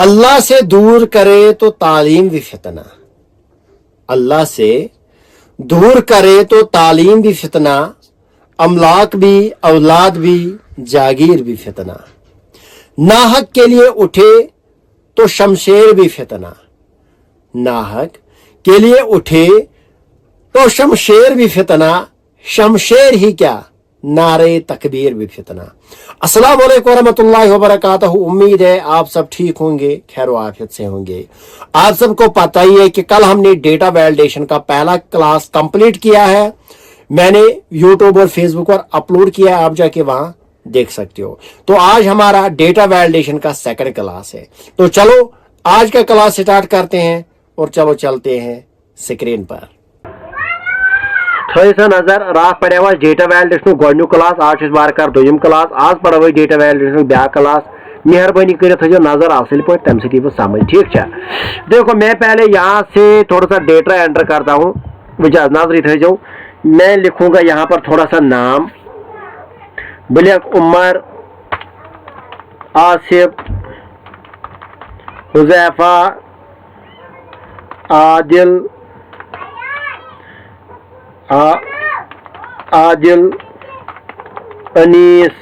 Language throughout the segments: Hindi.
अल्लाह से दूर करे तो तालीम भी फितना, अल्लाह से दूर करे तो तालीम भी फितना, अमलाक भी औलाद भी जागीर भी फितना, नाहक के लिए उठे तो शमशेर भी फितना, नाहक के लिए उठे तो शमशेर भी फितना, शमशेर ही क्या नारे तकबीर भी फितना। अस्सलाम वालेकुम रहमतुल्लाहि व बरकातहू। उम्मीद है आप सब ठीक होंगे, खैर आफियत से होंगे। आप सबको पता ही है कि कल हमने डेटा वैलिडेशन का पहला क्लास कंप्लीट किया है। मैंने यूट्यूब और फेसबुक पर अपलोड किया है, आप जाके वहां देख सकते हो। तो आज हमारा डेटा वैलिडेशन का सेकंड क्लास है। तो चलो आज का क्लास स्टार्ट करते हैं और चलो चलते हैं स्क्रीन पर। थोड़ी सा नजर रात पड़े डेटा वैलिडेशन गोडू क्लास, आज बार कर दोयम क्लास, आज पढ़ो डेटा वैलिडेशन ब्या क्लास। मेहरबानी कर नजर असल पे तम सी समझ, ठीक है। देखो मैं पहले यहाँ से थोड़ा सा डेटा एंटर करता हूँ, वजह नजर थे जो मैं लिखूंगा यहाँ पर थोड़ा सा नाम, बुलियक उमर, आसिफ, हुजैफा, आदिल, आदिल, अनीस,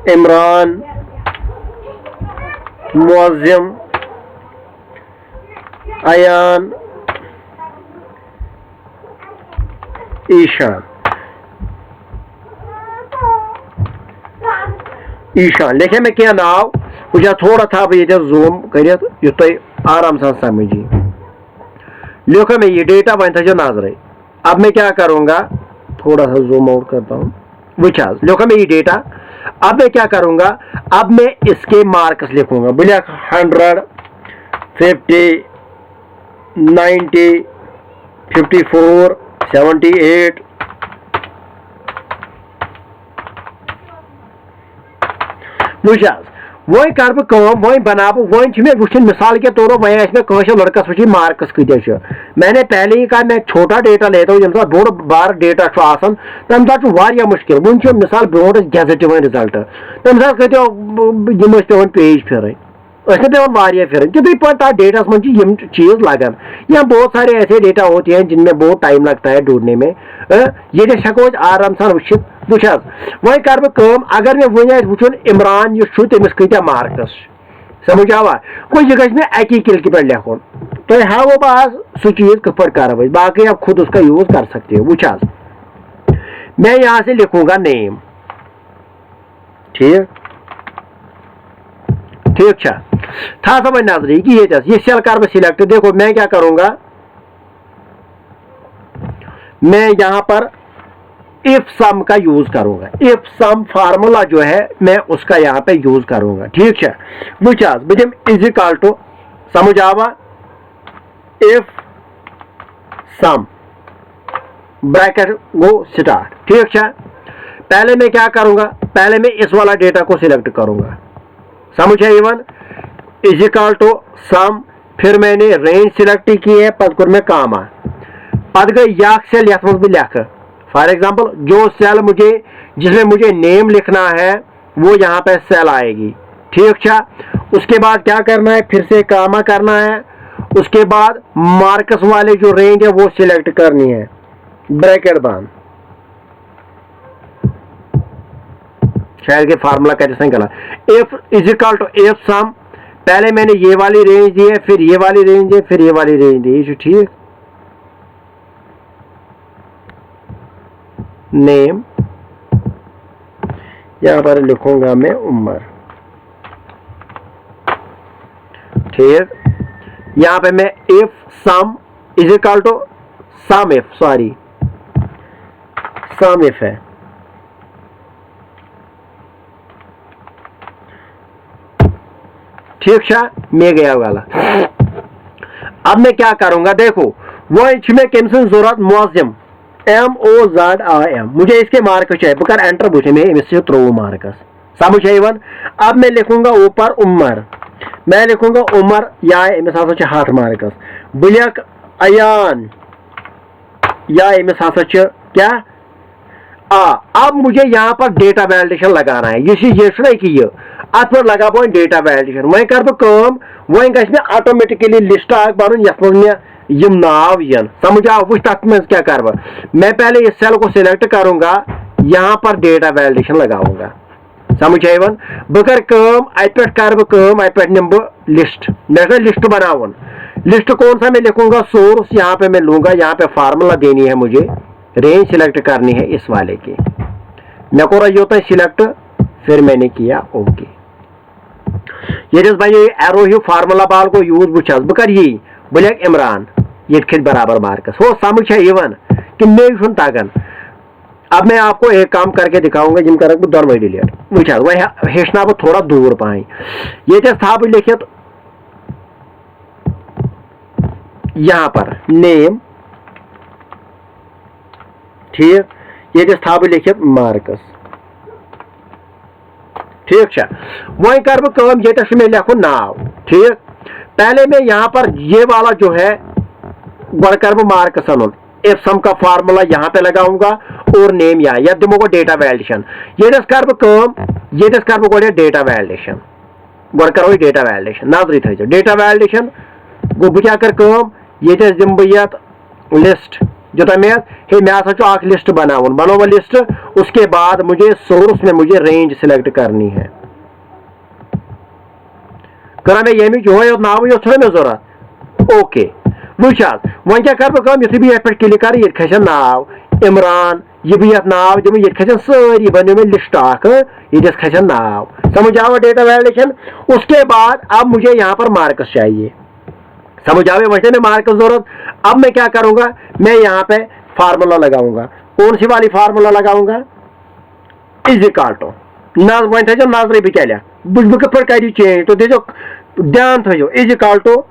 इमरान, मुअज्जिम, अयान, ईशान। ईशान लिखे मैं क्या नाव मुझे थोड़ा था ये जूम कर युत आराम से समझी। लिखो मैं ये डेटा वन था जो नजर है। अब मैं क्या करूंगा, थोड़ा सा जूम आउट करता हूँ, विचार लिखो मैं ये डेटा। अब मैं क्या करूंगा, अब मैं इसके मार्क्स लिखूंगा, बोलिए 100, 50, 90, 54, 78, विचार वही कर वही बना वही मे वो मिसाल के तौर वह मे लड़कस वो मार्क्स कत। मैंने पहले ही कहा मैं छोटा डेटा लेता हूँ जम सात बोड़ बार डेटा तम सात मुश्किल वो मिसाल ब्रोट गेजेट वन रिजल्ट तम सात कतो पे पेज फिर पे फिर तिथे पे डेटस मन चीज लगन। या बहुत सारे ऐसे डेटा होते हैं जिनमें बहुत टाइम लगता है ढूंढने में। ये हेको आराम सान वुचित बुझ वही कर अगर मैं वन वुन इमरान तमिस कत मार्क्स समझ आवा कोई यह गि अकी किल्क पे लिखुन तो हावो बस सह चीज कप कर बाकी आप खुद उसका यूज कर सकते हो। वुच मैं यहाँ से लिखूंगा नेम, ठीक ठीक था समझ नजरी कि ये सेल कर मैं सिलेक्ट। देखो मैं क्या करूंगा, मैं यहां पर इफ सम का यूज करूंगा। इफ सम फार्मूला जो है मैं उसका यहां पे यूज करूंगा, ठीक है। विच इज इक्वल टू समझ आवा इफ सम ब्रैकेट वो स्टार्ट, ठीक है। पहले मैं क्या करूंगा, पहले मैं इस वाला डेटा को सिलेक्ट करूंगा, समझ है इवन इज इक्वल टू सम, फिर मैंने रेंज सिलेक्ट की है, पद में काम आ पद गई याक सेल यथ भी लिख। फॉर एग्जांपल जो सेल मुझे जिसमें मुझे नेम लिखना है वो यहाँ पे सेल आएगी, ठीक है। उसके बाद क्या करना है, फिर से कामा करना है, उसके बाद मार्कस वाले जो रेंज है वो सिलेक्ट करनी है, ब्रैकेट बंद। शायद के फार्मूला कैसे निकला, if is equal to if sum, पहले मैंने ये वाली रेंज दी है, फिर ये वाली रेंज दी, फिर ये वाली रेंज दी, ठीक। नेम यहां पर लिखूंगा मैं उमर, ठीक। यहां पे मैं if sum is equal to sum if, sorry sum if है, ठीक है। मैं गया वाला। अब मैं क्या करूंगा, देखो वो इसमें किमसन जरूरत मुअज्जिम MOZIM, मुझे इसके मार्क्स चाहिए, बकर एंटर बुझे में इससे त्रो मार्क्स समझ है इवन। अब मैं लिखूंगा ऊपर उमर, मैं लिखूंगा उमर या हाथ मार्क्स, बुलियक अयान या क्या अब मुझे यहाँ पर डेटा वैलिडेशन लगाना है। ये कि ये अत पर लगा बो डेटा वैलिडेशन वह कर बह वह गि ऑटोमेटिकली लिस्ट बन यथ मे यम नाव यन समझ आओ वो तक में क्या कर मैं पहले इस सेल को सिलेक्ट करूंगा, यहाँ पर डेटा वैलिडेशन लगाऊंगा। समझ आवन बह कर निम बह लिस्ट मे लिस्ट बनावन। लिस्ट कौन सा मैं लिखूंगा? सोर्स। यहाँ पे मैं लूंगा, यहाँ पे फार्मूला देनी है मुझे, रेंज सिलेक्ट करनी है इस वाले की। मैं कोरा योता सिलेक्ट, फिर मैंने किया ओके। ये भाई एरो ही फार्मूला बाल को यूज बुझ बह कर यी बह लिख इमरान ये खत बराबर मार्कस हो। समझ इवन कि मे तगन। अब मैं आपको एक काम करके दिखाऊंगा जिम कर बह दोनों डिलीट बुझ वह हेचना बह थोड़ा दूर पाई। ये था बह लिखित यहाँ पर नेम, ठीक, ये था बह लिखित मार्कस, ठीक है। वही कर बह ये मैं लिखू नाव, ठीक। पहले मैं यहाँ पर ये वाला जो है गो कर बह मार्कस अन इफ सम का फार्मूला यहाँ पे लगाऊंगा और नेम या दिमो को डेटा वैलिडेशन। ये कर बह गो डेटा वैलिडेशन गो करो डेटा वैलिडेशन नजर थो डेटा वैलिडेशन गो बह क्या कर ये दिम बह लिस्ट जो मे हसा लिस्ट बनो लिस्ट। उसके बाद मुझे सोर्स में मुझे रेंज सिलेक्ट करनी है। करा मैं ये जो नाव यो मे जरूरत ओके वुच वो क्या कर बह यु बह पे क्लिक कर ये खस नाव इमरान, ये बह नाव दिम ये खसन सारी बनो मे लिस्ट ये खसन नाव। समझ आओ डेटा वैलिडेशन। उसके बाद अब मुझे यहाँ पर मार्कस चाहिए। समझ आवे वैसे में मार्कस जरूरत। अब मैं क्या करूंगा? मैं यहाँ पे फार्मूला लगाऊंगा। कौन सी वाली फार्मूला लगाऊंगा? इज इक्वल टू वन नजर भी क्या बुझ कर चेंज तो दो ध्यान थो is equal to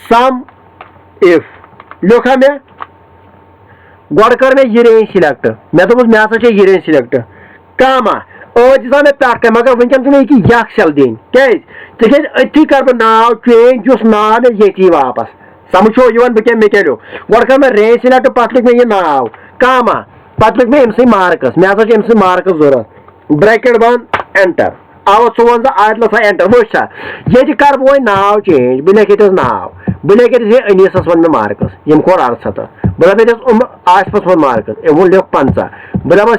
sum if लिखा मैं गो कर मैं ये रेंज सिलेक्ट। मैं दोप मे हसा ये रेंज सिलेक्ट कामा दिशा मैं पे मगर वनकन कि यख सेल दिन क्या अथी कर बह नाव चेंज उस नाव मे ये वापस। समझो यन बह क्या मे क्या गो कर मैं रेंज सिलेक्ट पे लिख मैं ये नाव कामा पे लिख मैं अम मार्कस। मे हसा अम मार्कस जरूरत ब्रैकेट बंद एंटर आव 54 आयत लसा एंटर वो ये कर बह नाव चेंज बह लिख नाव बह लिख अनीसस वन मे मार्कस यम खोर 68 बह दस आसपस वन मार्कस वो लिख 50 बह दपस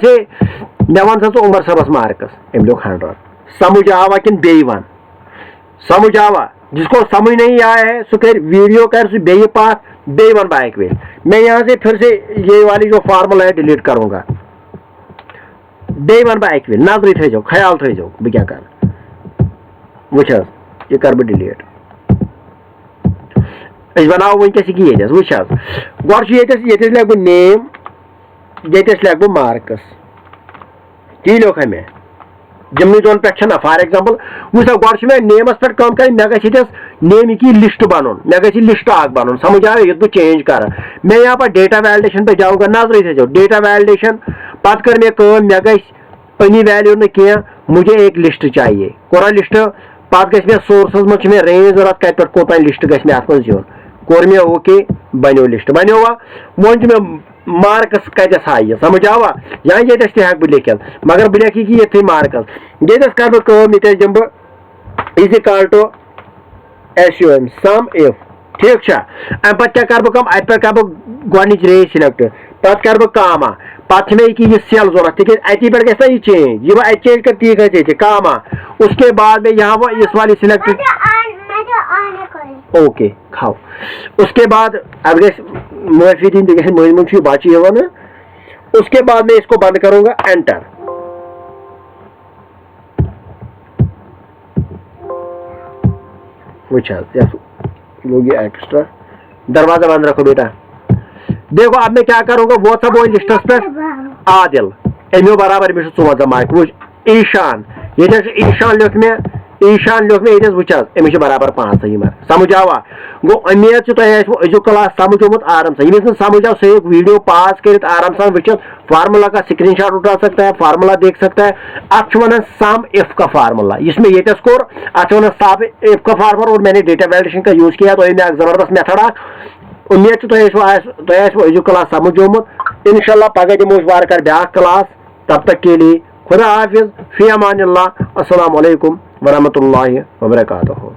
मे वन सा उमर सबस मार्कस अम लिख 100। समझ आवा कि बे वन समझ आवा? जिसको समझ नहीं आया है सो कर वीडियो कर सो बे पास बे वन बाइक वे। मैं यहाँ से फिर से ये वाली जो फार्मूला है डिलीट करूंगा। बे वन बाइक वे नजर थो ख्याल थो बह क्या कर वुच ये कर बह डिलीट बनाओ वनकस ये वुच गो ये लिख बह नेम ये लिख बह मार्कस ती लिख मे जमनी दोन पे फॉर एग्जाम्पल वुच गो मे नेमस पे कम कर मे गस नेम की लिस्ट बन मे गि लिस्ट बन। समझ आए ये बह चेंज कर मैं यहाँ पर डेटा वैलिडेशन पे जाऊँगा नजर थो डेटा वैलिडेशन पत कर मे गनी वैल्यू न कह मुझे एक लिस्ट चाहिए कोरा लिस्ट पत मे सोर्सस मज मे रेंज जरूरत कत पे कोतान लिस्ट गि अत मज यून कोर मे ओके बनो लिस्ट बनो वो मे मार्कस कतस हाय। समझ आवा? यहाँ ये हेक बह लिखित मगर बह लिखी कि ये मार्कस ये कर बह ये दिम बह is equal to SUM sum if, ठीक अम पे क्या कर बह अत कर बह गोच रेंज सिलेक्ट पे कर बह कामा पे मे ये सेल जरूरत ती अति पे गि ये चेंज ये बह चेंज कर ती गई कामा। उसके बाद में यहाँ इस वाली सिलेक्ट ओके खाओ। उसके बाद अब माफी दी मज बाची वन। उसके बाद मैं इसको बंद करूंगा एंटर। लोग एक्स्ट्रा दरवाजा बंद रखो बेटा। देखो अब मैं क्या करूंगा वो सब वो लिस्टस पे आदिल एमो बराबर मे 54 मार्क वो ईशान ये ईशान लिख में ये वुच अमिस बराबर 5 सही मार्क। समझ आवा? गो उम्मीद अजु क्लास समझोमुत आराम से यमिस समझ आओ सही वीडियो पास कर आराम से वुच फार्मूला का स्क्रीनशॉट उठा सकता है, फार्मूला देख सकता है। अत वन सम इफ का फार्मूला इसमें ये स्कोर अत वन सम इफ का फार्मूला और मैंने डेटा वैलिडेशन का यूज किया तो ये जबरदस्त मेथड उम्मीद अजु क्लास समझोमुत इंशाल्लाह पगह दिमो वारकार ब्या क्लास। तब तक के लिए खुदा हाफिज, फी अमानिल्लाह, अस्सलामु अलैकुम वरहमतुल्लाहि वबरकातुहू।